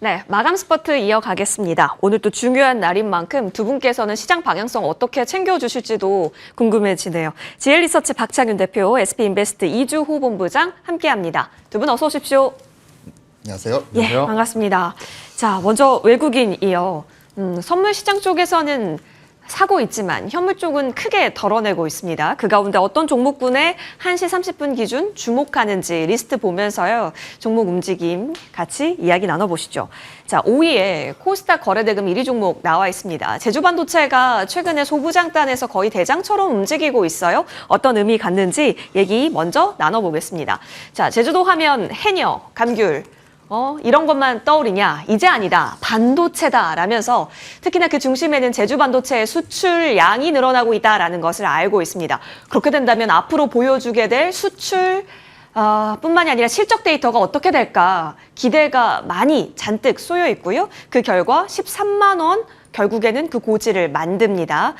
네, 마감 스퍼트 이어가겠습니다. 오늘 또 중요한 날인 만큼 두 분께서는 시장 방향성 어떻게 챙겨주실지도 궁금해지네요. GL리서치 박창윤 대표, SP인베스트 이주호 본부장 함께합니다. 두 분 어서 오십시오. 안녕하세요. 예, 반갑습니다. 자, 먼저 외국인이요. 선물 시장 쪽에서는 사고 있지만 현물 쪽은 크게 덜어내고 있습니다. 그 가운데 어떤 종목군에 1시 30분 기준 주목하는지 리스트 보면서요. 종목 움직임 같이 이야기 나눠보시죠. 자, 5위에 코스닥 거래대금 1위 종목 나와 있습니다. 제주반도체가 최근에 소부장단에서 거의 대장처럼 움직이고 있어요. 어떤 의미 갖는지 얘기 먼저 나눠보겠습니다. 자, 제주도 하면 해녀, 감귤, 이런 것만 떠오르냐? 이제 아니다. 반도체다. 라면서 특히나 그 중심에는 제주 반도체의 수출량이 늘어나고 있다라는 것을 알고 있습니다. 그렇게 된다면 앞으로 보여주게 될 수출 뿐만이 아니라 실적 데이터가 어떻게 될까 기대가 많이 잔뜩 쏘여 있고요. 그 결과 13만 원 결국에는 그 고지를 만듭니다.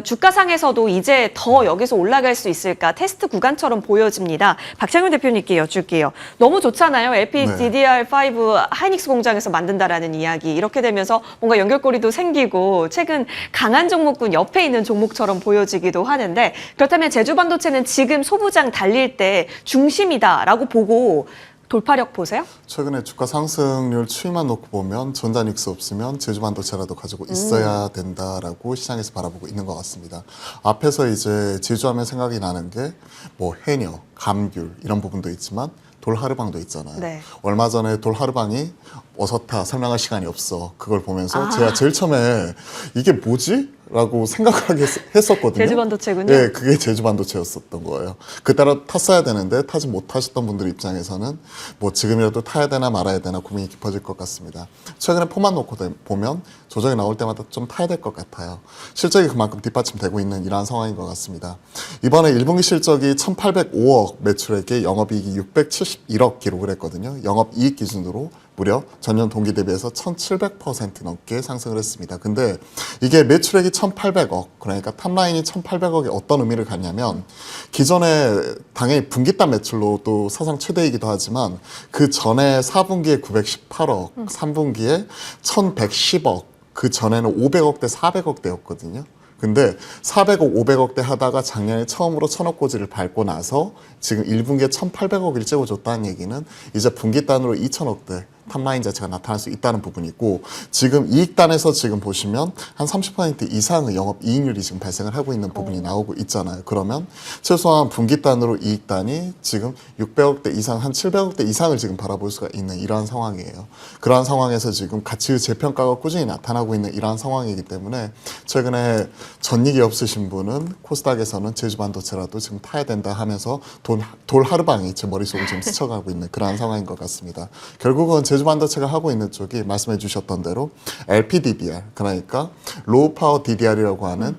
주가상에서도 이제 더 여기서 올라갈 수 있을까 테스트 구간처럼 보여집니다. 박창윤 대표님께 여쭐게요. 너무 좋잖아요. LPDDR5 하이닉스 공장에서 만든다라는 이야기. 이렇게 되면서 뭔가 연결고리도 생기고 최근 강한 종목군 옆에 있는 종목처럼 보여지기도 하는데 그렇다면 제주반도체는 지금 소부장 달릴 때 중심이다라고 보고 돌파력 보세요? 최근에 주가 상승률 추이만 놓고 보면 전자닉스 없으면 제주반도체라도 가지고 있어야 된다라고 시장에서 바라보고 있는 것 같습니다. 앞에서 이제 제주하면 생각이 나는 게 뭐 해녀, 감귤 이런 부분도 있지만 돌하르방도 있잖아요. 네. 얼마 전에 돌하르방이 어서타 설명할 시간이 없어. 그걸 보면서 제가 제일 처음에 이게 뭐지? 라고 생각하게 했었거든요. 제주반도체군요. 네, 그게 제주반도체였었던 거예요. 그따라 탔어야 되는데 타지 못하셨던 분들 입장에서는 뭐 지금이라도 타야 되나 말아야 되나 고민이 깊어질 것 같습니다. 최근에 포만 놓고 보면 조정이 나올 때마다 좀 타야 될 것 같아요. 실적이 그만큼 뒷받침되고 있는 이러한 상황인 것 같습니다. 이번에 1분기 실적이 1,805억 매출액에 영업이익이 671억 기록을 했거든요. 영업이익 기준으로 무려 전년 동기 대비해서 1,700% 넘게 상승을 했습니다. 근데 이게 매출액이 1,800억, 그러니까 탑라인이 1,800억에 어떤 의미를 갖냐면 기존에 당연히 분기단 매출로 또 사상 최대이기도 하지만 그 전에 4분기에 918억, 3분기에 1,110억, 그 전에는 500억대, 400억대였거든요. 근데 400억, 500억대 하다가 작년에 처음으로 1,000억 고지를 밟고 나서 지금 1분기에 1,800억을 찍어줬다는 얘기는 이제 분기단으로 2,000억대 탑라인 자체가 나타날 수 있다는 부분이고 지금 이익단에서 지금 보시면 한 30% 이상의 영업이익률이 지금 발생을 하고 있는 부분이 나오고 있잖아요. 그러면 최소한 분기단으로 이익단이 지금 600억대 이상, 한 700억대 이상을 지금 바라볼 수가 있는 이러한 상황이에요. 그러한 상황에서 지금 가치 재평가가 꾸준히 나타나고 있는 이러한 상황이기 때문에 최근에 전익이 없으신 분은 코스닥에서는 제주반도체라도 지금 타야 된다 하면서 돌 하루방이 제 머릿속을 지금 스쳐가고 있는 그러한 상황인 것 같습니다. 결국은 제주반도체가 하고 있는 쪽이 말씀해 주셨던 대로 LPDDR, 그러니까 로우 파워 DDR이라고 하는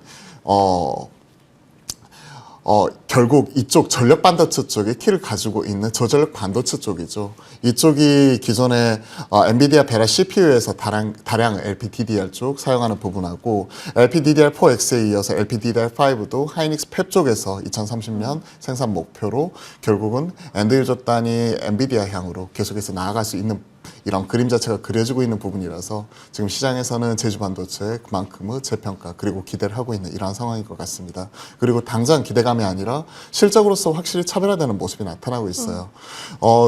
결국 이쪽 전력 반도체 쪽에 키를 가지고 있는 저전력 반도체 쪽이죠. 이쪽이 기존에 엔비디아 베라 CPU에서 다량 LPDDR 쪽 사용하는 부분하고 LPDDR4X에 이어서 LPDDR5도 하이닉스 팹 쪽에서 2030년 생산 목표로 결국은 엔드 유저 단위 엔비디아 향으로 계속해서 나아갈 수 있는 이런 그림 자체가 그려지고 있는 부분이라서 지금 시장에서는 제주반도체 그만큼의 재평가 그리고 기대를 하고 있는 이러한 상황인 것 같습니다. 그리고 당장 기대감이 아니라 실적으로서 확실히 차별화되는 모습이 나타나고 있어요.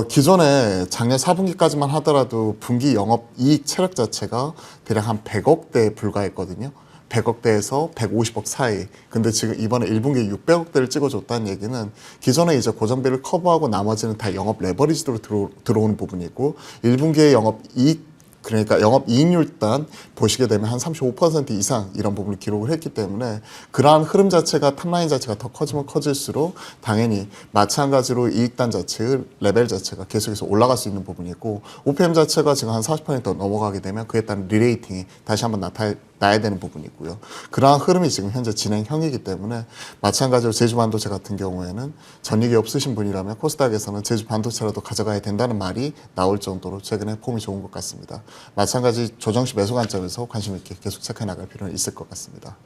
기존에 작년 4분기까지만 하더라도 분기 영업이익 체력 자체가 대략 한 100억대에 불과했거든요. 100억대에서 150억 사이. 근데 지금 이번에 1분기에 600억대를 찍어줬다는 얘기는 기존에 이제 고정비를 커버하고 나머지는 다 영업 레버리지로 들어오는 부분이고 1분기에 영업이익 그러니까 영업이익률 단 보시게 되면 한 35% 이상 이런 부분을 기록을 했기 때문에 그러한 흐름 자체가 탑라인 자체가 더 커지면 커질수록 당연히 마찬가지로 이익단 자체의 레벨 자체가 계속해서 올라갈 수 있는 부분이고 OPM 자체가 지금 한 40% 넘어가게 되면 그에 따른 리레이팅이 다시 한번 나야 되는 부분이고요. 그러한 흐름이 지금 현재 진행형이기 때문에 마찬가지로 제주반도체 같은 경우에는 전익이 없으신 분이라면 코스닥에서는 제주반도체라도 가져가야 된다는 말이 나올 정도로 최근에 폼이 좋은 것 같습니다. 마찬가지 조정시 매수 관점에서 관심 있게 계속 체크해 나갈 필요는 있을 것 같습니다.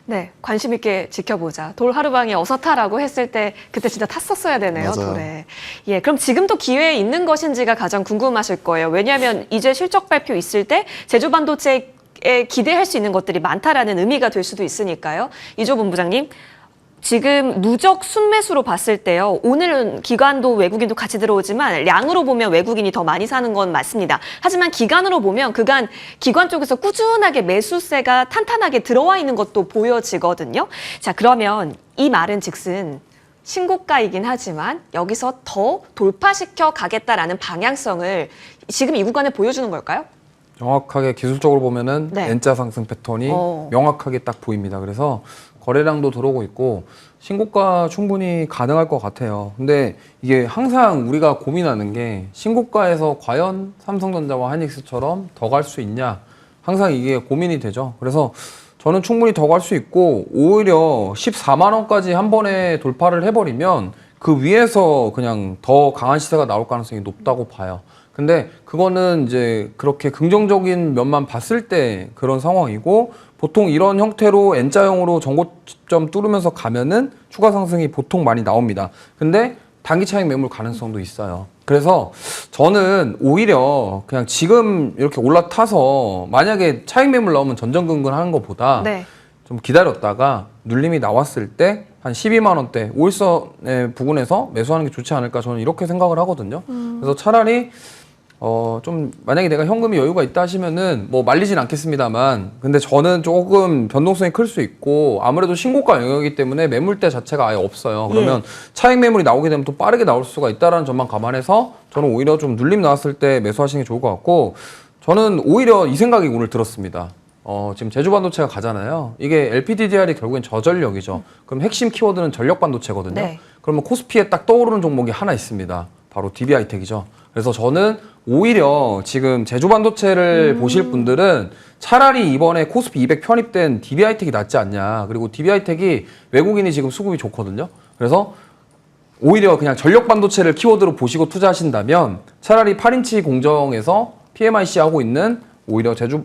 네, 관심 있게 지켜보자. 돌 하루방에 어서 타라고 했을 때 그때 진짜 탔었어야 되네요, 맞아요. 돌에. 예, 그럼 지금도 기회에 있는 것인지가 가장 궁금하실 거예요. 왜냐하면 이제 실적 발표 있을 때 제주 반도체에 기대할 수 있는 것들이 많다라는 의미가 될 수도 있으니까요. 이조 본부장님. 지금 누적 순매수로 봤을 때요. 오늘은 기관도 외국인도 같이 들어오지만 량으로 보면 외국인이 더 많이 사는 건 맞습니다. 하지만 기간으로 보면 그간 기관 쪽에서 꾸준하게 매수세가 탄탄하게 들어와 있는 것도 보여지거든요. 자, 그러면 이 말은 즉슨 신고가이긴 하지만 여기서 더 돌파시켜 가겠다라는 방향성을 지금 이 구간에 보여주는 걸까요? 정확하게 기술적으로 보면은 네. N자 상승 패턴이 명확하게 딱 보입니다. 그래서 거래량도 들어오고 있고 신고가 충분히 가능할 것 같아요. 근데 이게 항상 우리가 고민하는 게 신고가에서 과연 삼성전자와 하이닉스처럼 더 갈 수 있냐, 항상 이게 고민이 되죠. 그래서 저는 충분히 더 갈 수 있고 오히려 14만 원까지 한 번에 돌파를 해버리면 그 위에서 그냥 더 강한 시세가 나올 가능성이 높다고 봐요. 근데 그거는 이제 그렇게 긍정적인 면만 봤을 때 그런 상황이고, 보통 이런 형태로 N자형으로 전고점 뚫으면서 가면은 추가 상승이 보통 많이 나옵니다. 근데 단기 차익 매물 가능성도 있어요. 그래서 저는 오히려 그냥 지금 이렇게 올라타서 만약에 차익 매물 나오면 전전긍긍 하는 것보다 네. 좀 기다렸다가 눌림이 나왔을 때 한 12만 원대 5일선의 부근에서 매수하는 게 좋지 않을까, 저는 이렇게 생각을 하거든요. 그래서 차라리 좀 만약에 내가 현금이 여유가 있다 하시면은 뭐 말리진 않겠습니다만, 근데 저는 조금 변동성이 클 수 있고 아무래도 신고가 영역이기 때문에 매물대 자체가 아예 없어요. 그러면 차익 매물이 나오게 되면 또 빠르게 나올 수가 있다라는 점만 감안해서 저는 오히려 좀 눌림 나왔을 때 매수하시는 게 좋을 것 같고, 저는 오히려 이 생각이 오늘 들었습니다. 지금 제주 반도체가 가잖아요. 이게 LPDDR이 결국엔 저전력이죠. 그럼 핵심 키워드는 전력 반도체거든요. 네. 그러면 코스피에 딱 떠오르는 종목이 하나 있습니다. 바로 DB하이텍이죠. 그래서 저는 오히려 지금 제주 반도체를 보실 분들은 차라리 이번에 코스피 200 편입된 DB하이텍이 낫지 않냐. 그리고 DB하이텍이 외국인이 지금 수급이 좋거든요. 그래서 오히려 그냥 전력 반도체를 키워드로 보시고 투자하신다면 차라리 8인치 공정에서 PMIC 하고 있는 오히려 제주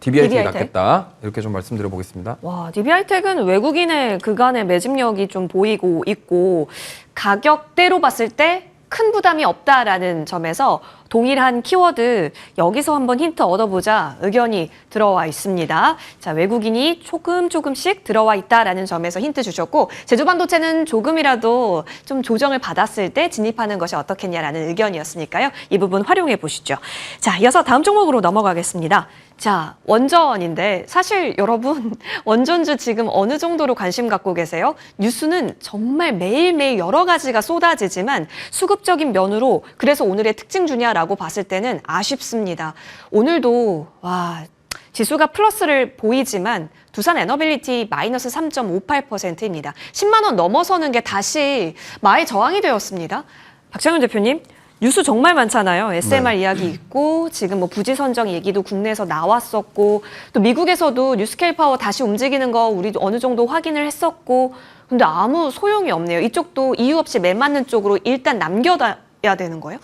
DB하이텍이 낫겠다. 이렇게 좀 말씀드려 보겠습니다. 와, DB하이텍은 외국인의 그간의 매집력이 좀 보이고 있고 가격대로 봤을 때 큰 부담이 없다라는 점에서 동일한 키워드 여기서 한번 힌트 얻어보자 의견이 들어와 있습니다. 자, 외국인이 조금씩 들어와 있다라는 점에서 힌트 주셨고, 제주반도체는 조금이라도 좀 조정을 받았을 때 진입하는 것이 어떻겠냐라는 의견이었으니까요. 이 부분 활용해 보시죠. 자, 이어서 다음 종목으로 넘어가겠습니다. 자, 원전인데 사실 여러분 원전주 지금 어느 정도로 관심 갖고 계세요? 뉴스는 정말 매일매일 여러 가지가 쏟아지지만 수급적인 면으로 그래서 오늘의 특징 주냐라고 봤을 때는 아쉽습니다. 오늘도 와, 지수가 플러스를 보이지만 두산 에너빌리티 마이너스 3.58%입니다. 10만 원 넘어서는 게 다시 마의 저항이 되었습니다. 박창현 대표님, 뉴스 정말 많잖아요. SMR 네. 이야기 있고 지금 뭐 부지 선정 얘기도 국내에서 나왔었고 또 미국에서도 뉴스케일 파워 다시 움직이는 거 우리 어느 정도 확인을 했었고, 근데 아무 소용이 없네요. 이쪽도 이유 없이 매맞는 쪽으로 일단 남겨둬야 되는 거예요?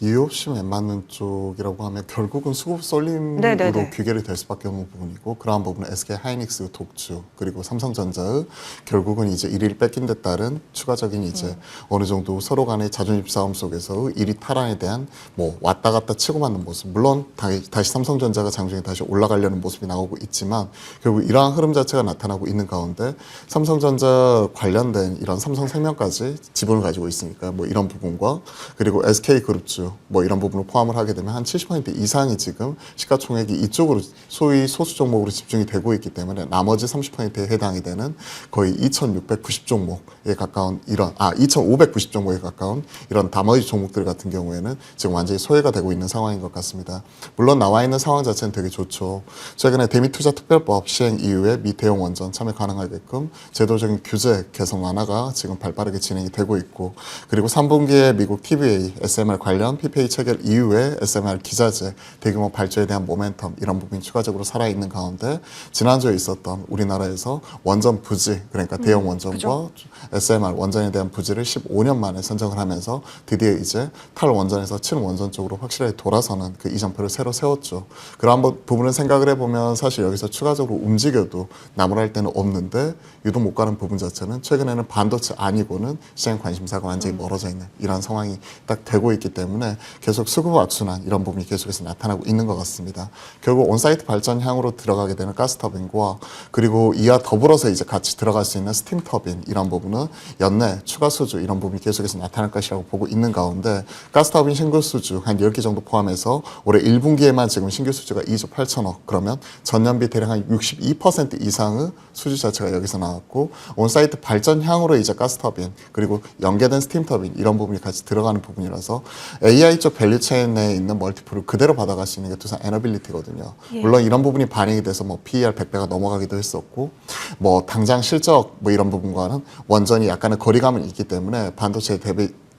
이유 없이 맞는 쪽이라고 하면 결국은 수급 쏠림으로 네네네. 귀결이 될 수밖에 없는 부분이고, 그러한 부분은 SK 하이닉스 독주 그리고 삼성전자의 결국은 이제 1위를 뺏긴 데 따른 추가적인 이제 어느 정도 서로 간의 자존심 싸움 속에서의 1위 탈환에 대한 뭐 왔다 갔다 치고 맞는 모습, 물론 다시 삼성전자가 장중에 다시 올라가려는 모습이 나오고 있지만 결국 이러한 흐름 자체가 나타나고 있는 가운데 삼성전자 관련된 이런 삼성생명까지 지분을 가지고 있으니까 뭐 이런 부분과 그리고 SK그룹주 뭐 이런 부분을 포함을 하게 되면 한 70% 이상이 지금 시가총액이 이쪽으로 소위 소수 종목으로 집중이 되고 있기 때문에 나머지 30%에 해당이 되는 거의 2,690 종목에 가까운 이런 2,590 종목에 가까운 이런 나머지 종목들 같은 경우에는 지금 완전히 소외가 되고 있는 상황인 것 같습니다. 물론 나와 있는 상황 자체는 되게 좋죠. 최근에 대미투자특별법 시행 이후에 미 대형 원전 참여 가능하게끔 제도적인 규제 개선 완화가 지금 발빠르게 진행이 되고 있고, 그리고 3분기에 미국 TVA, SMR 관련 PPA 체결 이후에 SMR 기자재 대규모 발주에 대한 모멘텀 이런 부분이 추가적으로 살아있는 가운데 지난주에 있었던 우리나라에서 원전 부지 그러니까 대형 원전과 SMR 원전에 대한 부지를 15년 만에 선정을 하면서 드디어 이제 탈원전에서 친원전 쪽으로 확실하게 돌아서는 그 이정표를 새로 세웠죠. 그런 부분을 생각을 해보면 사실 여기서 추가적으로 움직여도 나무랄 데는 없는데 유독 못 가는 부분 자체는 최근에는 반도체 아니고는 시장 관심사가 완전히 멀어져 있는 이런 상황이 딱 되고 있기 때문에 계속 수급 악순환 이런 부분이 계속해서 나타나고 있는 것 같습니다. 결국 온사이트 발전 향으로 들어가게 되는 가스터빈과 그리고 이와 더불어서 이제 같이 들어갈 수 있는 스팀 터빈 이런 부분은 연내 추가 수주 이런 부분이 계속해서 나타날 것이라고 보고 있는 가운데 가스터빈 신규 수주 한 10개 정도 포함해서 올해 1분기에만 지금 신규 수주가 2조 8천억 그러면 전년비 대략 한 62% 이상의 수주 자체가 여기서 나왔고 온사이트 발전 향으로 이제 가스터빈 그리고 연계된 스팀 터빈 이런 부분이 같이 들어가는 부분이라서 AI 쪽 밸류체인 내에 있는 멀티플을 그대로 받아갈 수 있는 게 두산 에너빌리티거든요. 물론 이런 부분이 반영이 돼서 뭐 PER 100배가 넘어가기도 했었고 뭐 당장 실적 뭐 이런 부분과는 원전이 약간의 거리감은 있기 때문에 반도체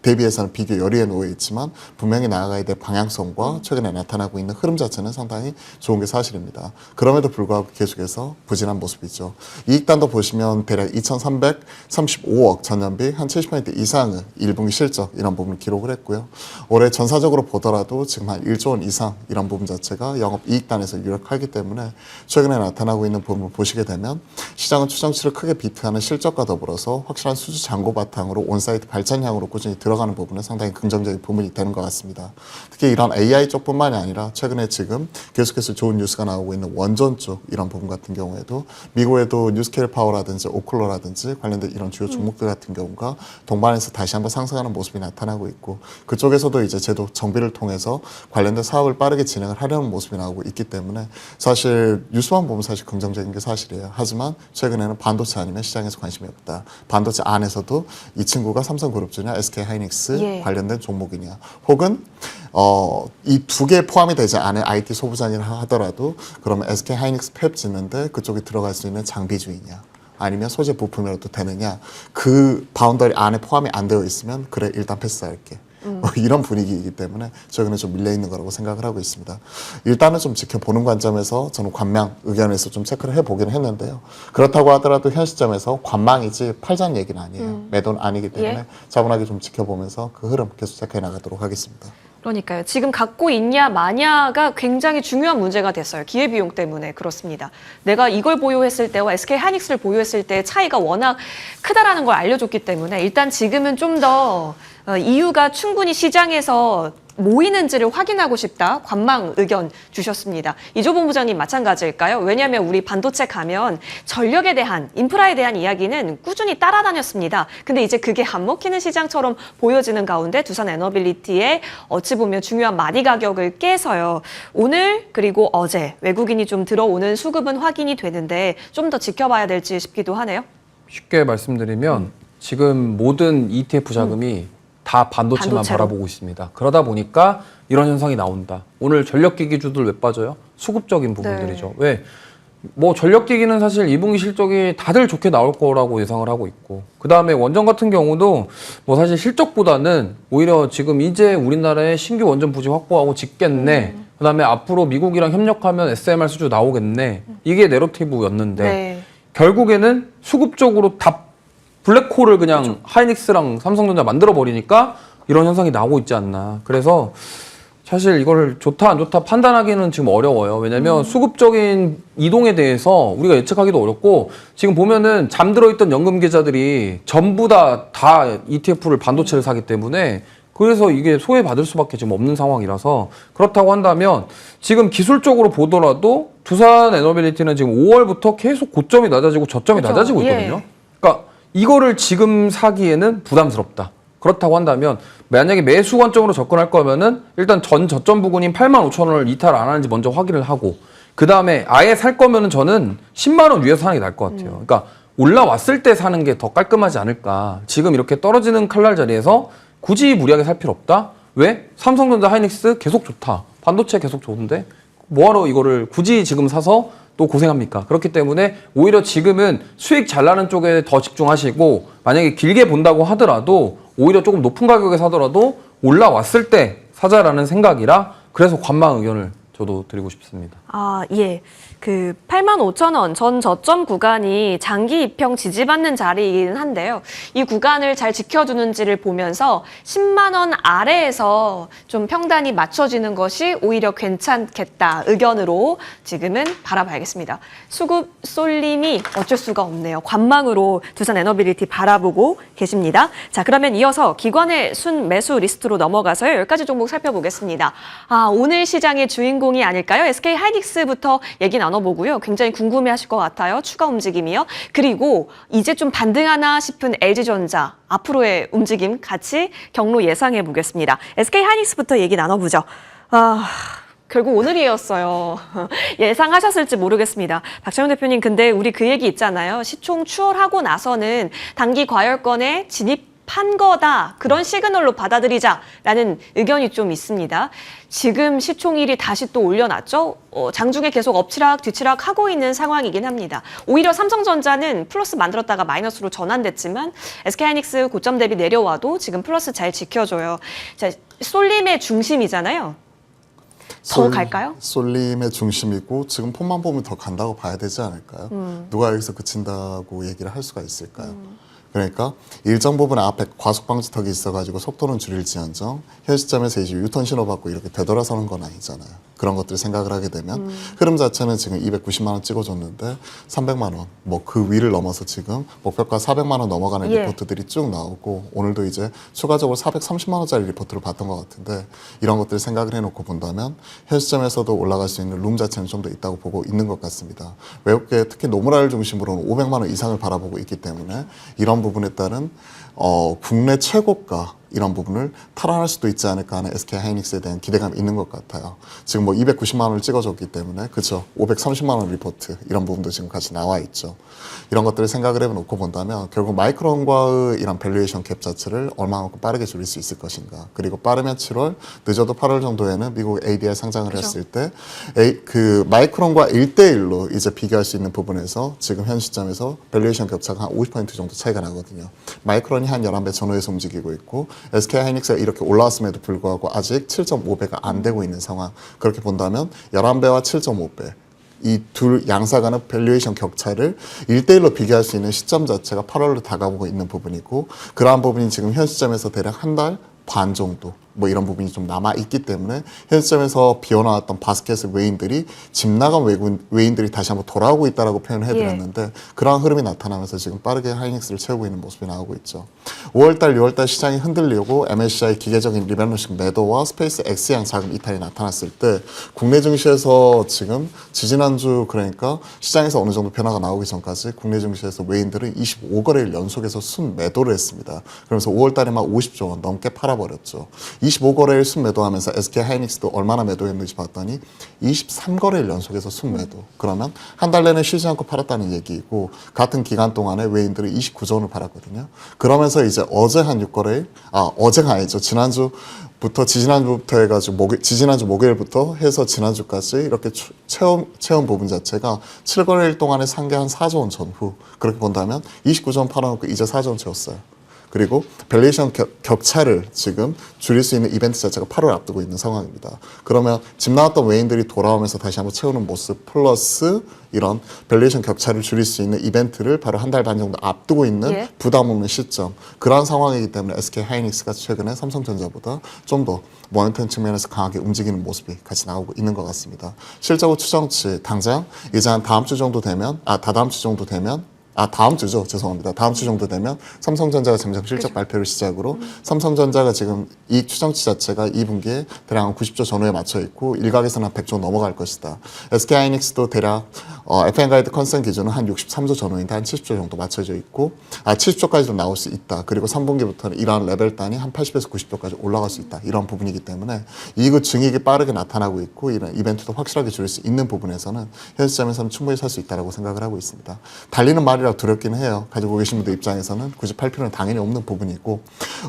대비해서는 비교 열의에 놓여 있지만 분명히 나아가야 될 방향성과 최근에 나타나고 있는 흐름 자체는 상당히 좋은 게 사실입니다. 그럼에도 불구하고 계속해서 부진한 모습이죠. 이익단도 보시면 대략 2,335억 전년비 한 70% 이상의 1분기 실적 이런 부분을 기록을 했고요. 올해 전사적으로 보더라도 지금 한 1조 원 이상 이런 부분 자체가 영업이익단에서 유력하기 때문에 최근에 나타나고 있는 부분을 보시게 되면 시장은 추정치를 크게 비트하는 실적과 더불어서 확실한 수주 잔고 바탕으로 온사이트 발전향으로 꾸준히 들어가는 부분은 상당히 긍정적인 부분이 되는 것 같습니다. 특히 이런 AI 쪽뿐만이 아니라 최근에 지금 계속해서 좋은 뉴스가 나오고 있는 원전 쪽 이런 부분 같은 경우에도 미국에도 뉴스케일 파워라든지 오클러라든지 관련된 이런 주요 종목들 같은 경우가 동반해서 다시 한번 상승하는 모습이 나타나고 있고 그쪽에서도 이제 제도 정비를 통해서 관련된 사업을 빠르게 진행을 하려는 모습이 나오고 있기 때문에 사실 뉴스만 보면 사실 긍정적인 게 사실이에요. 하지만 최근에는 반도체 아니면 시장에서 관심이 없다. 반도체 안에서도 이 친구가 삼성그룹주냐 SK하이닉스 관련된 종목이냐 혹은 이 두 개 포함이 되지 않은 IT 소부장이라 하더라도 그러면 SK하이닉스 팹 짓는데 그쪽에 들어갈 수 있는 장비주이냐 아니면 소재 부품이라도 되느냐 그 바운더리 안에 포함이 안 되어 있으면 그래 일단 패스할게. 이런 분위기이기 때문에 최근에 좀 밀려있는 거라고 생각을 하고 있습니다. 일단은 좀 지켜보는 관점에서 저는 관망 의견에서 좀 체크를 해보긴 했는데요. 그렇다고 하더라도 현 시점에서 관망이지 팔자는 얘기는 아니에요. 매도는 아니기 때문에 차분하게 좀 지켜보면서 그 흐름 계속 체크해 나가도록 하겠습니다. 그러니까요. 지금 갖고 있냐 마냐가 굉장히 중요한 문제가 됐어요. 기회비용 때문에 그렇습니다. 내가 이걸 보유했을 때와 SK하이닉스를 보유했을 때의 차이가 워낙 크다라는 걸 알려줬기 때문에 일단 지금은 좀 더 이유가 충분히 시장에서 모이는지를 확인하고 싶다. 관망 의견 주셨습니다. 이조 본부장님 마찬가지일까요? 왜냐하면 우리 반도체 가면 전력에 대한, 인프라에 대한 이야기는 꾸준히 따라다녔습니다. 근데 이제 그게 안 먹히는 시장처럼 보여지는 가운데 두산 에너빌리티의 어찌 보면 중요한 마디 가격을 깨서요. 오늘 그리고 어제 외국인이 좀 들어오는 수급은 확인이 되는데 좀 더 지켜봐야 될지 싶기도 하네요. 쉽게 말씀드리면 지금 모든 ETF 자금이 다 반도체만 반도체로. 바라보고 있습니다. 그러다 보니까 이런 현상이 나온다. 오늘 전력기기주들 왜 빠져요? 수급적인 부분들이죠. 왜? 뭐 전력기기는 사실 2분기 실적이 다들 좋게 나올 거라고 예상을 하고 있고 그 다음에 원전 같은 경우도 뭐 사실 실적보다는 오히려 지금 이제 우리나라에 신규 원전 부지 확보하고 짓겠네. 그 다음에 앞으로 미국이랑 협력하면 SMR 수주 나오겠네. 이게 내러티브였는데 결국에는 수급적으로 다 블랙홀을 그냥 하이닉스랑 삼성전자 만들어버리니까 이런 현상이 나오고 있지 않나. 그래서 사실 이걸 좋다 안 좋다 판단하기는 지금 어려워요. 왜냐면 수급적인 이동에 대해서 우리가 예측하기도 어렵고 지금 보면은 잠들어 있던 연금 계좌들이 전부 다 ETF를 반도체를 사기 때문에 그래서 이게 소외받을 수밖에 지금 없는 상황이라서 그렇다고 한다면 지금 기술적으로 보더라도 두산 에너빌리티는 지금 5월부터 계속 고점이 낮아지고 저점이 낮아지고 있거든요. 그러니까 이거를 지금 사기에는 부담스럽다. 그렇다고 한다면 만약에 매수 관점으로 접근할 거면은 일단 전 저점 부근인 85,000원을 이탈 안 하는지 먼저 확인을 하고 그 다음에 아예 살 거면은 저는 10만 원 위에서 사는 게 나을 것 같아요. 그러니까 올라왔을 때 사는 게 더 깔끔하지 않을까. 지금 이렇게 떨어지는 칼날 자리에서 굳이 무리하게 살 필요 없다. 왜? 삼성전자 하이닉스 계속 좋다. 반도체 계속 좋은데 뭐하러 이거를 굳이 지금 사서 또 고생합니까? 그렇기 때문에 오히려 지금은 수익 잘 나는 쪽에 더 집중하시고 만약에 길게 본다고 하더라도 오히려 조금 높은 가격에 사더라도 올라왔을 때 사자라는 생각이라 그래서 관망 의견을 저도 드리고 싶습니다. 아, 예. 그 85,000원 전 저점 구간이 장기 입형 지지받는 자리이긴 한데요. 이 구간을 잘 지켜주는지를 보면서 10만 원 아래에서 좀 평단이 맞춰지는 것이 오히려 괜찮겠다 의견으로 지금은 바라봐야겠습니다. 수급 쏠림이 어쩔 수가 없네요. 관망으로 두산 에너빌리티 바라보고 계십니다. 자, 그러면 이어서 기관의 순 매수 리스트로 넘어가서 10가지 종목 살펴보겠습니다. 아, 오늘 시장의 주인공이 아닐까요? SK 하이닉스부터 얘기 나눠보고요. 굉장히 궁금해하실 것 같아요. 추가 움직임이요. 그리고 이제 좀 반등하나 싶은 LG전자 앞으로의 움직임 같이 경로 예상해 보겠습니다. SK 하이닉스부터 얘기 나눠보죠. 결국 오늘이었어요. 예상하셨을지 모르겠습니다. 박찬용 대표님, 근데 우리 그 얘기 있잖아요. 시총 추월하고 나서는 단기 과열권에 진입한 거다. 그런 시그널로 받아들이자라는 의견이 좀 있습니다. 지금 시총일이 다시 또 올려놨죠. 장중에 계속 엎치락 뒤치락 하고 있는 상황이긴 합니다. 오히려 삼성전자는 플러스 만들었다가 마이너스로 전환됐지만 SK하이닉스 고점 대비 내려와도 지금 플러스 잘 지켜줘요. 자, 쏠림의 중심이잖아요. 더 갈까요? 쏠림의 중심이고 지금 폰만 보면 더 간다고 봐야 되지 않을까요? 누가 여기서 그친다고 얘기를 할 수가 있을까요? 그러니까 일정 부분 앞에 과속 방지턱이 있어가지고 속도는 줄일지언정 현 시점에서 이제 유턴 신호 받고 이렇게 되돌아서는 건 아니잖아요. 그런 것들 생각을 하게 되면 흐름 자체는 지금 290만 원 찍어줬는데 300만 원, 뭐 그 위를 넘어서 지금 목표가 400만 원 넘어가는 예. 리포트들이 쭉 나오고 오늘도 이제 추가적으로 430만 원짜리 리포트를 봤던 것 같은데 이런 것들 생각을 해놓고 본다면 현 시점에서도 올라갈 수 있는 룸 자체는 좀 더 있다고 보고 있는 것 같습니다. 외국계 특히 노무라를 중심으로는 500만 원 이상을 바라보고 있기 때문에 이런 부분에 따른 국내 최고가 이런 부분을 탈환할 수도 있지 않을까 하는 SK하이닉스에 대한 기대감이 있는 것 같아요. 지금 뭐 290만 원을 찍어줬기 때문에 그렇죠. 530만 원 리포트 이런 부분도 지금 같이 나와 있죠. 이런 것들을 생각을 해놓고 본다면 결국 마이크론과의 이런 밸류에이션 갭 자체를 얼마만큼 빠르게 줄일 수 있을 것인가. 그리고 빠르면 7월, 늦어도 8월 정도에는 미국 ADR 상장을 그렇죠. 했을 때 그 마이크론과 1대1로 이제 비교할 수 있는 부분에서 지금 현 시점에서 밸류에이션 격차가 한 50% 정도 차이가 나거든요. 마이크론이 한 11배 전후에서 움직이고 있고 SK하이닉스가 이렇게 올라왔음에도 불구하고 아직 7.5배가 안 되고 있는 상황. 그렇게 본다면 11배와 7.5배. 이 둘 양사 간의 밸류에이션 격차를 1대1로 비교할 수 있는 시점 자체가 8월로 다가오고 있는 부분이고 부분이 지금 현 시점에서 대략 한 달 반 정도 뭐 이런 부분이 좀 남아있기 때문에 현 시점에서 비어나왔던 바스켓의 외인들이 집 나간 외인들이 다시 한번 돌아오고 있다라고 표현을 해드렸는데 그러한 흐름이 나타나면서 지금 빠르게 하이닉스를 채우고 있는 모습이 나오고 있죠. 5월달, 6월달 시장이 흔들리고 MSCI 기계적인 리밸런싱 매도와 스페이스 X양 자금 이탈이 나타났을 때 국내 증시에서 지금 지지난주 그러니까 시장에서 어느 정도 변화가 나오기 전까지 국내 증시에서 외인들은 25거래일 연속해서 순 매도를 했습니다. 그러면서 5월달에만 50조 원 넘게 팔아버렸죠. 25거래일 순매도하면서 SK하이닉스도 얼마나 매도했는지 봤더니 23거래일 연속해서 순매도. 그러면 한 달 내내 쉬지 않고 팔았다는 얘기이고 같은 기간 동안에 외인들이 29조 원을 팔았거든요. 그러면서 이제 어제 한 6거래일, 어제가 아니죠. 지지난주부터 해가지고 지지난주 목요일부터 해서 지난주까지 이렇게 채운 부분 자체가 7거래일 동안에 상계 한 4조 원 전후. 그렇게 본다면 29조 원 팔아놓고 이제 4조 원 채웠어요. 그리고 밸류에이션 격차를 지금 줄일 수 있는 이벤트 자체가 8월 앞두고 있는 상황입니다. 그러면 집 나왔던 외인들이 돌아오면서 다시 한번 채우는 모습 플러스 이런 밸류에이션 격차를 줄일 수 있는 이벤트를 바로 한 달 반 정도 앞두고 있는 예. 부담 없는 시점. 그러한 상황이기 때문에 SK하이닉스가 최근에 삼성전자보다 좀 더 모멘텀 측면에서 강하게 움직이는 모습이 같이 나오고 있는 것 같습니다. 실적으로 추정치 당장 이제 한 다음 주 정도 되면 다다음 주 정도 되면 다음 주죠. 죄송합니다. 다음 주 정도 되면 삼성전자가 잠정 실적 발표를 시작으로 삼성전자가 지금 이익 추정치 자체가 2분기에 대략 한 90조 전후에 맞춰 있고 일각에서는 한 100조 넘어갈 것이다. SK하이닉스도 대략 FM 가이드 컨센 기준은 한 63조 전후인데 한 70조 정도 맞춰져 있고 70조까지도 나올 수 있다. 그리고 3분기부터는 이러한 레벨 단이 한 80에서 90조까지 올라갈 수 있다. 이런 부분이기 때문에 이익의 증익이 빠르게 나타나고 있고 이런 이벤트도 확실하게 줄일 수 있는 부분에서는 현 시점에서는 충분히 살 수 있다고 생각을 하고 있습니다. 달리는 말이 말이라 두렵긴 해요. 가지고 계신 분들 입장에서는 굳이 팔 필요는 당연히 없는 부분이고,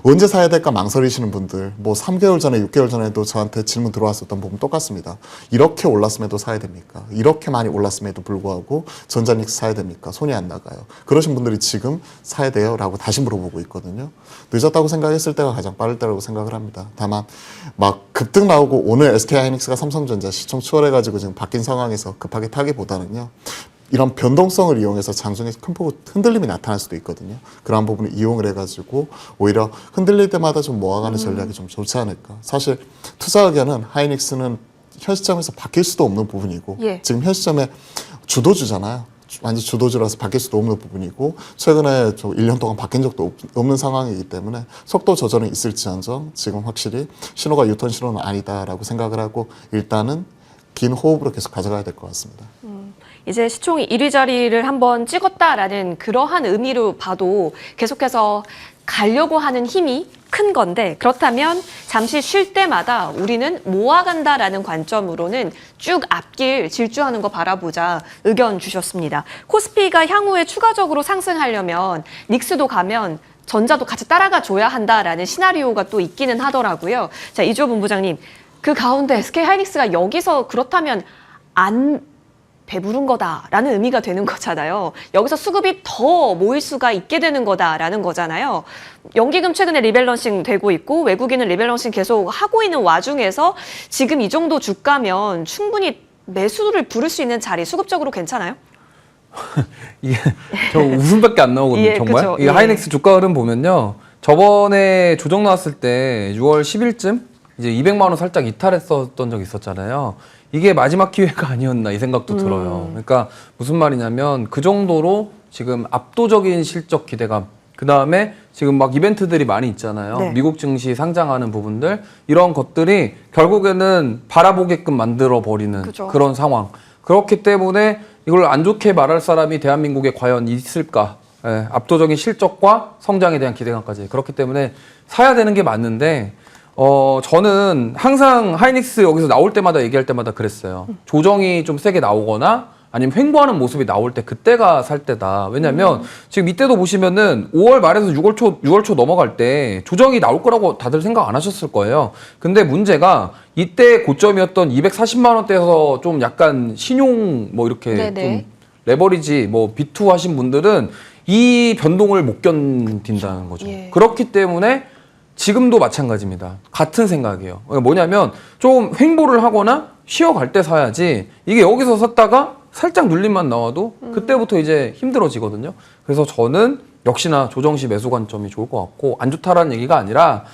언제 사야 될까 망설이시는 분들, 뭐 3개월 전에 6개월 전에도 저한테 질문 들어왔었던 부분 똑같습니다. 이렇게 올랐음에도 사야 됩니까? 이렇게 많이 올랐음에도 불구하고 전자닉스 사야 됩니까? 손이 안 나가요. 그러신 분들이 지금 사야 돼요? 라고 다시 물어보고 있거든요. 늦었다고 생각했을 때가 가장 빠를 때라고 생각을 합니다. 다만 막 급등 나오고 오늘 SK하이닉스가 삼성전자 시총 추월해가지고 지금 바뀐 상황에서 급하게 타기보다는요, 이런 변동성을 이용해서 장중에 큰 폭의 흔들림이 나타날 수도 있거든요. 그런 부분을 이용을 해가지고 오히려 흔들릴 때마다 좀 모아가는 전략이 좀 좋지 않을까. 사실 투자 의견은 하이닉스는 현 시점에서 바뀔 수도 없는 부분이고, 예. 지금 현 시점에 주도주잖아요. 완전 주도주라서 바뀔 수도 없는 부분이고, 최근에 좀 1년 동안 바뀐 적도 없는 상황이기 때문에 속도 조절은 있을지언정 지금 확실히 신호가 유턴 신호는 아니다라고 생각을 하고 일단은 긴 호흡으로 계속 가져가야 될 것 같습니다. 이제 시총이 1위 자리를 한번 찍었다라는 그러한 의미로 봐도 계속해서 가려고 하는 힘이 큰 건데, 그렇다면 잠시 쉴 때마다 우리는 모아간다라는 관점으로는 쭉 앞길 질주하는 거 바라보자 의견 주셨습니다. 코스피가 향후에 추가적으로 상승하려면 닉스도 가면 전자도 같이 따라가 줘야 한다라는 시나리오가 또 있기는 하더라고요. 자, 이주호 본부장님, 그 가운데 SK하이닉스가 여기서 그렇다면 안 배부른 거다라는 의미가 되는 거잖아요. 여기서 수급이 더 모일 수가 있게 되는 거다라는 거잖아요. 연기금 최근에 리밸런싱 되고 있고 외국인은 리밸런싱 계속 하고 있는 와중에서 지금 이 정도 주가면 충분히 매수를 부를 수 있는 자리, 수급적으로 괜찮아요? 이게 저 웃음밖에 안 나오거든요. 예, 정말. 그쵸. 이 예. 하이닉스 주가 흐름 보면요. 저번에 조정 나왔을 때 6월 10일쯤 이제 200만 원 살짝 이탈했었던 적이 있었잖아요. 이게 마지막 기회가 아니었나 이 생각도 들어요. 그러니까 무슨 말이냐면 그 정도로 지금 압도적인 실적 기대감, 그 다음에 지금 막 이벤트들이 많이 있잖아요. 네. 미국 증시 상장하는 부분들, 이런 것들이 결국에는 바라보게끔 만들어버리는 그죠. 그런 상황. 그렇기 때문에 이걸 안 좋게 말할 사람이 대한민국에 과연 있을까? 예, 압도적인 실적과 성장에 대한 기대감까지. 그렇기 때문에 사야 되는 게 맞는데, 저는 항상 하이닉스 여기서 나올 때마다 얘기할 때마다 그랬어요. 조정이 좀 세게 나오거나 아니면 횡보하는 모습이 나올 때 그때가 살 때다. 왜냐면 지금 이때도 보시면은 5월 말에서 6월 초 넘어갈 때 조정이 나올 거라고 다들 생각 안 하셨을 거예요. 근데 문제가 이때 고점이었던 240만 원대에서 좀 약간 신용 뭐 이렇게 네네. 좀 레버리지 뭐 B2 하신 분들은 이 변동을 못 견딘다는 거죠. 예. 그렇기 때문에 지금도 마찬가지입니다. 같은 생각이에요. 뭐냐면 좀 횡보를 하거나 쉬어갈 때 사야지, 이게 여기서 샀다가 살짝 눌림만 나와도 그때부터 이제 힘들어지거든요. 그래서 저는 역시나 조정시 매수 관점이 좋을 것 같고, 안 좋다라는 얘기가 아니라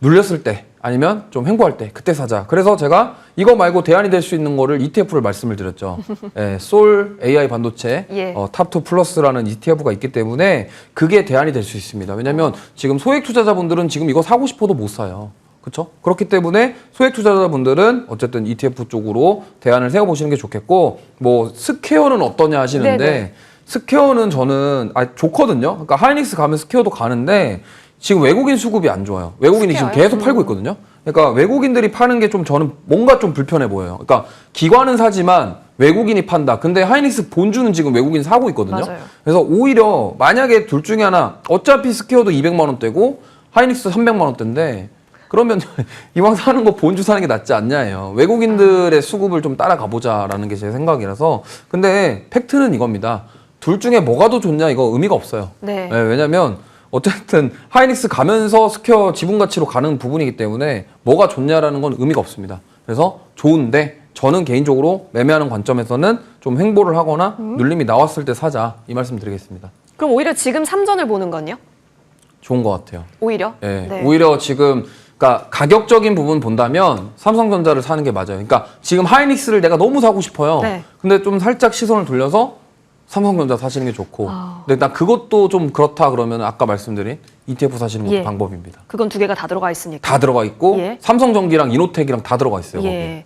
눌렸을 때 아니면 좀 횡보할 때 그때 사자. 그래서 제가 이거 말고 대안이 될 수 있는 거를 ETF를 말씀을 드렸죠. 예, 솔 AI 반도체 예. 탑2 플러스라는 ETF가 있기 때문에 그게 대안이 될 수 있습니다. 왜냐하면 지금 소액 투자자분들은 지금 이거 사고 싶어도 못 사요. 그렇죠? 그렇기 때문에 소액 투자자분들은 어쨌든 ETF 쪽으로 대안을 세워보시는 게 좋겠고, 뭐 스퀘어는 어떠냐 하시는데, 네네. 스퀘어는 저는 좋거든요. 그러니까 하이닉스 가면 스퀘어도 가는데 지금 외국인 수급이 안 좋아요. 외국인이 지금 스퀘어요? 계속 팔고 있거든요. 그러니까 외국인들이 파는 게 좀 저는 뭔가 좀 불편해 보여요. 그러니까 기관은 사지만 외국인이 판다. 근데 하이닉스 본주는 지금 외국인 사고 있거든요. 맞아요. 그래서 오히려 만약에 둘 중에 하나, 어차피 스퀘어도 200만 원대고 하이닉스 300만 원대인데 그러면 이왕 사는 거 본주 사는 게 낫지 않냐예요. 외국인들의 수급을 좀 따라가 보자라는 게 제 생각이라서. 근데 팩트는 이겁니다. 둘 중에 뭐가 더 좋냐 이거 의미가 없어요. 네. 왜냐면 어쨌든 하이닉스 가면서 스퀘어 지분 가치로 가는 부분이기 때문에 뭐가 좋냐라는 건 의미가 없습니다. 그래서 좋은데 저는 개인적으로 매매하는 관점에서는 좀 횡보를 하거나 눌림이 나왔을 때 사자, 이 말씀 드리겠습니다. 그럼 오히려 지금 3전을 보는 건요? 좋은 것 같아요. 오히려? 네. 네. 오히려 지금 그러니까 가격적인 부분 본다면 삼성전자를 사는 게 맞아요. 그러니까 지금 하이닉스를 내가 너무 사고 싶어요. 네. 근데 좀 살짝 시선을 돌려서 삼성전자 사시는 게 좋고. 아. 근데 나 그것도 좀 그렇다 그러면 아까 말씀드린 ETF 사시는 것도 예. 방법입니다. 그건 두 개가 다 들어가 있으니까. 다 들어가 있고 예. 삼성전기랑 이노텍이랑 다 들어가 있어요. 예. 거기에.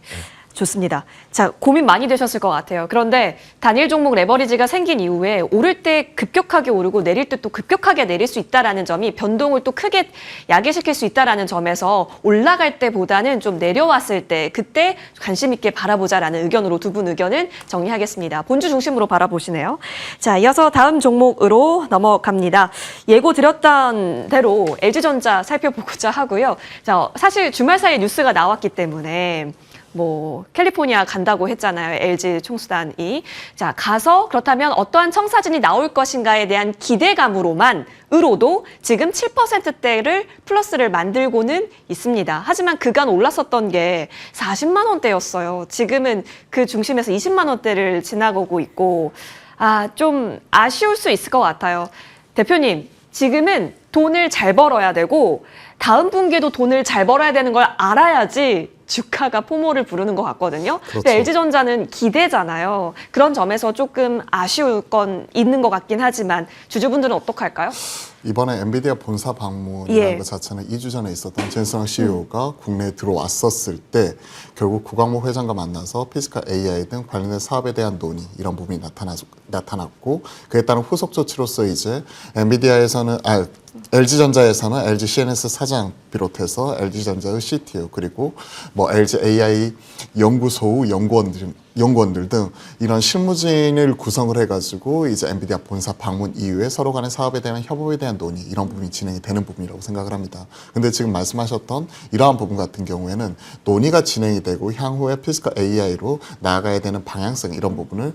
좋습니다. 자, 고민 많이 되셨을 것 같아요. 그런데 단일 종목 레버리지가 생긴 이후에 오를 때 급격하게 오르고 내릴 때 또 급격하게 내릴 수 있다라는 점이 변동을 또 크게 야기시킬 수 있다라는 점에서 올라갈 때보다는 좀 내려왔을 때 그때 관심 있게 바라보자라는 의견으로 두 분 의견을 정리하겠습니다. 본주 중심으로 바라보시네요. 자, 이어서 다음 종목으로 넘어갑니다. 예고 드렸던 대로 LG전자 살펴보고자 하고요. 자, 사실 주말 사이에 뉴스가 나왔기 때문에 뭐 캘리포니아 간다고 했잖아요. LG 총수단이. 자, 가서 그렇다면 어떠한 청사진이 나올 것인가에 대한 기대감으로도 지금 7%대를 플러스를 만들고는 있습니다. 하지만 그간 올랐었던 게 40만 원대였어요. 지금은 그 중심에서 20만 원대를 지나가고 있고 좀 아쉬울 수 있을 것 같아요. 대표님, 지금은 돈을 잘 벌어야 되고 다음 분기에도 돈을 잘 벌어야 되는 걸 알아야지 주가가 포모를 부르는 것 같거든요. 그렇죠. 근데 LG전자는 기대잖아요. 그런 점에서 조금 아쉬울 건 있는 것 같긴 하지만 주주분들은 어떡할까요? 이번에 엔비디아 본사 방문이라는 예. 것 자체는 2주 전에 있었던 젠스랑 CEO가 국내에 들어왔었을 때 결국 구광목 회장과 만나서 피지컬 AI 등 관련된 사업에 대한 논의 이런 부분이 나타났고 그에 따른 후속 조치로서 이제 LG전자에서는 LG CNS 사장 비롯해서 LG전자의 CTO 그리고 뭐 LG AI 연구소 연구원들 등 이런 실무진을 구성을 해가지고 이제 엔비디아 본사 방문 이후에 서로 간의 사업에 대한 협업에 대한 논의 이런 부분이 진행이 되는 부분이라고 생각을 합니다. 근데 지금 말씀하셨던 이러한 부분 같은 경우에는 논의가 진행이 되고 향후에 피지컬 AI로 나아가야 되는 방향성 이런 부분을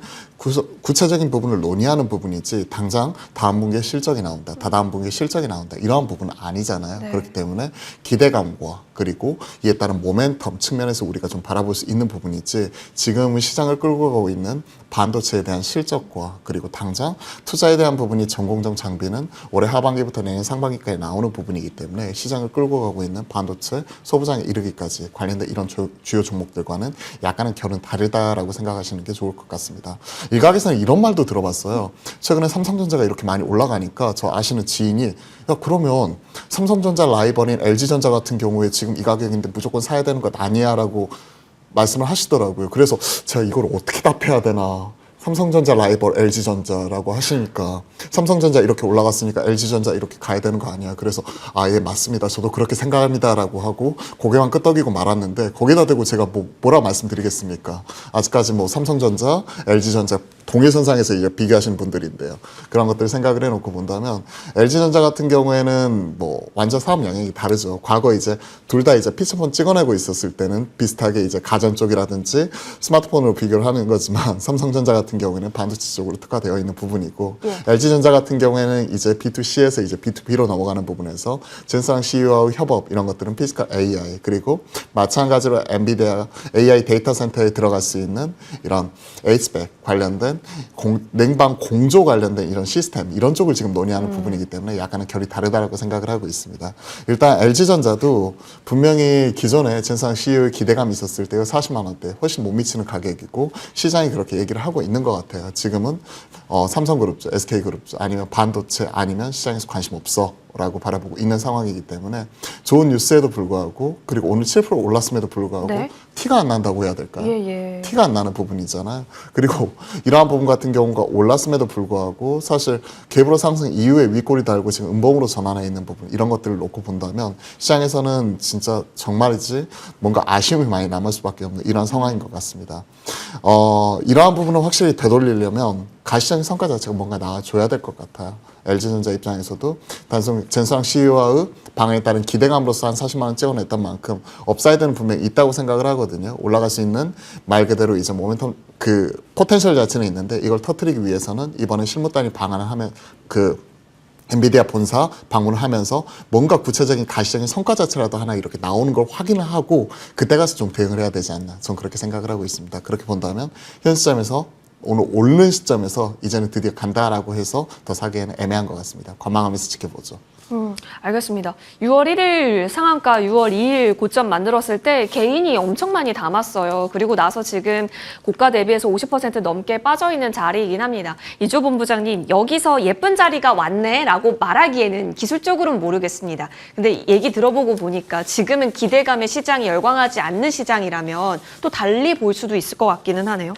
구체적인 부분을 논의하는 부분이지 당장 다음 분기에 실적이 나온다, 다다음 분기에 실적이 나온다 이러한 부분은 아니잖아요. 네. 그렇기 때문에 기대감과 그리고 이에 따른 모멘텀 측면에서 우리가 좀 바라볼 수 있는 부분이지 지금은 시장을 끌고 가고 있는 반도체에 대한 실적과 그리고 당장 투자에 대한 부분이 전공정 장비는 올해 하반기부터 내년 상반기까지 나오는 부분이기 때문에 시장을 끌고 가고 있는 반도체 소부장에 이르기까지 관련된 이런 주요 종목들과는 약간은 결은 다르다라고 생각하시는 게 좋을 것 같습니다. 일각에서는 이런 말도 들어봤어요. 최근에 삼성전자가 이렇게 많이 올라가니까 저 아시는 지인이 야 그러면 삼성전자 라이벌인 LG전자 같은 경우에 지금 이 가격인데 무조건 사야 되는 것 아니야 라고 말씀을 하시더라고요. 그래서 제가 이걸 어떻게 답해야 되나. 삼성전자 라이벌 LG전자라고 하시니까 삼성전자 이렇게 올라갔으니까 LG전자 이렇게 가야 되는 거 아니야. 그래서 예 맞습니다. 저도 그렇게 생각합니다 라고 하고 고개만 끄덕이고 말았는데 거기다 대고 제가 뭐라 말씀드리겠습니까. 아직까지 뭐 삼성전자, LG전자 동일선상에서 이제 비교하시는 분들인데요. 그런 것들을 생각을 해놓고 본다면 LG전자 같은 경우에는 뭐 완전 사업 영역이 다르죠. 과거 이제 둘 다 이제 피처폰 찍어내고 있었을 때는 비슷하게 이제 가전 쪽이라든지 스마트폰으로 비교를 하는 거지만 삼성전자 같은 경우에는 반도체 쪽으로 특화되어 있는 부분이고 LG전자 같은 경우에는 이제 B2C에서 이제 B2B로 넘어가는 부분에서 젠스랑 CEO와의 협업 이런 것들은 피지컬 AI 그리고 마찬가지로 엔비디아 AI 데이터 센터에 들어갈 수 있는 이런 HVAC 관련된 냉방 공조 관련된 이런 시스템 이런 쪽을 지금 논의하는 부분이기 때문에 약간은 결이 다르다고 생각을 하고 있습니다. 일단 LG전자도 분명히 기존에 젠스랑 CEO의 기대감이 있었을 때 40만 원대 훨씬 못 미치는 가격이고 시장이 그렇게 얘기를 하고 있는 것 같아요. 지금은 삼성그룹주, SK그룹주 아니면 반도체 아니면 시장에서 관심 없어 라고 바라보고 있는 상황이기 때문에 좋은 뉴스에도 불구하고 그리고 오늘 7% 올랐음에도 불구하고 네. 티가 안 난다고 해야 될까요? 예. 티가 안 나는 부분이잖아요. 그리고 이러한 부분 같은 경우가 올랐음에도 불구하고 사실 갭으로 상승 이후에 윗골이 달고 지금 음봉으로 전환해 있는 부분 이런 것들을 놓고 본다면 시장에서는 진짜 정말이지 뭔가 아쉬움이 많이 남을 수밖에 없는 이런 상황인 것 같습니다. 이러한 부분을 확실히 되돌리려면 가시적인 성과 자체가 뭔가 나와줘야 될 것 같아요. LG전자 입장에서도 단순 젠스랑 CEO와의 방향에 따른 기대감으로서 한 40만 원 찍어냈던 만큼 업사이드는 분명히 있다고 생각을 하거든요. 올라갈 수 있는 말 그대로 이제 모멘텀 그 포텐셜 자체는 있는데 이걸 터뜨리기 위해서는 이번에 실무단위 방안을 하면 엔비디아 본사 방문을 하면서 뭔가 구체적인 가시적인 성과 자체라도 하나 이렇게 나오는 걸 확인을 하고 그때 가서 좀 대응을 해야 되지 않나 전 그렇게 생각을 하고 있습니다. 그렇게 본다면 현 시점에서 오늘 오른 시점에서 이제는 드디어 간다라고 해서 더 사기에는 애매한 것 같습니다. 관망하면서 지켜보죠. 알겠습니다. 6월 1일 상한가, 6월 2일 고점 만들었을 때 개인이 엄청 많이 담았어요. 그리고 나서 지금 고가 대비해서 50% 넘게 빠져있는 자리이긴 합니다. 이조 본부장님, 여기서 예쁜 자리가 왔네라고 말하기에는 기술적으로는 모르겠습니다. 근데 얘기 들어보고 보니까 지금은 기대감에 시장이 열광하지 않는 시장이라면 또 달리 볼 수도 있을 것 같기는 하네요.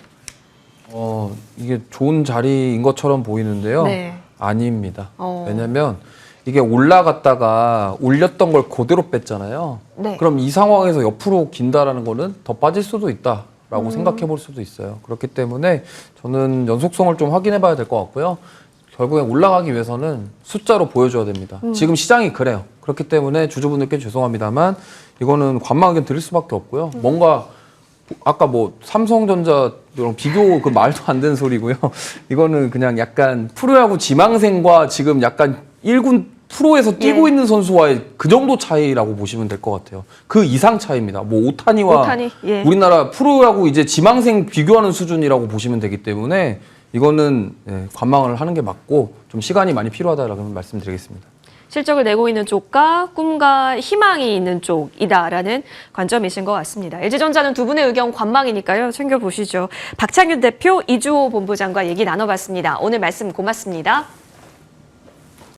이게 좋은 자리인 것처럼 보이는데요. 네. 아닙니다. 왜냐면 이게 올라갔다가 올렸던 걸 그대로 뺐잖아요. 네. 그럼 이 상황에서 옆으로 긴다라는 거는 더 빠질 수도 있다라고 생각해 볼 수도 있어요. 그렇기 때문에 저는 연속성을 좀 확인해 봐야 될 것 같고요. 결국엔 올라가기 위해서는 숫자로 보여줘야 됩니다. 지금 시장이 그래요. 그렇기 때문에 주주분들께 죄송합니다만 이거는 관망 의견 드릴 수밖에 없고요. 뭔가 아까 뭐 삼성전자랑 비교 그 말도 안 되는 소리고요. 이거는 그냥 약간 프로야구 지망생과 지금 약간 1군 프로에서 뛰고 예. 있는 선수와의 그 정도 차이라고 보시면 될 것 같아요. 그 이상 차이입니다. 뭐 오타니와 예. 우리나라 프로야구 이제 지망생 비교하는 수준이라고 보시면 되기 때문에 이거는 관망을 하는 게 맞고 좀 시간이 많이 필요하다라고 말씀드리겠습니다. 실적을 내고 있는 쪽과 꿈과 희망이 있는 쪽이다라는 관점이신 것 같습니다. LG전자는 두 분의 의견 관망이니까요. 챙겨보시죠. 박창균 대표, 이주호 본부장과 얘기 나눠봤습니다. 오늘 말씀 고맙습니다.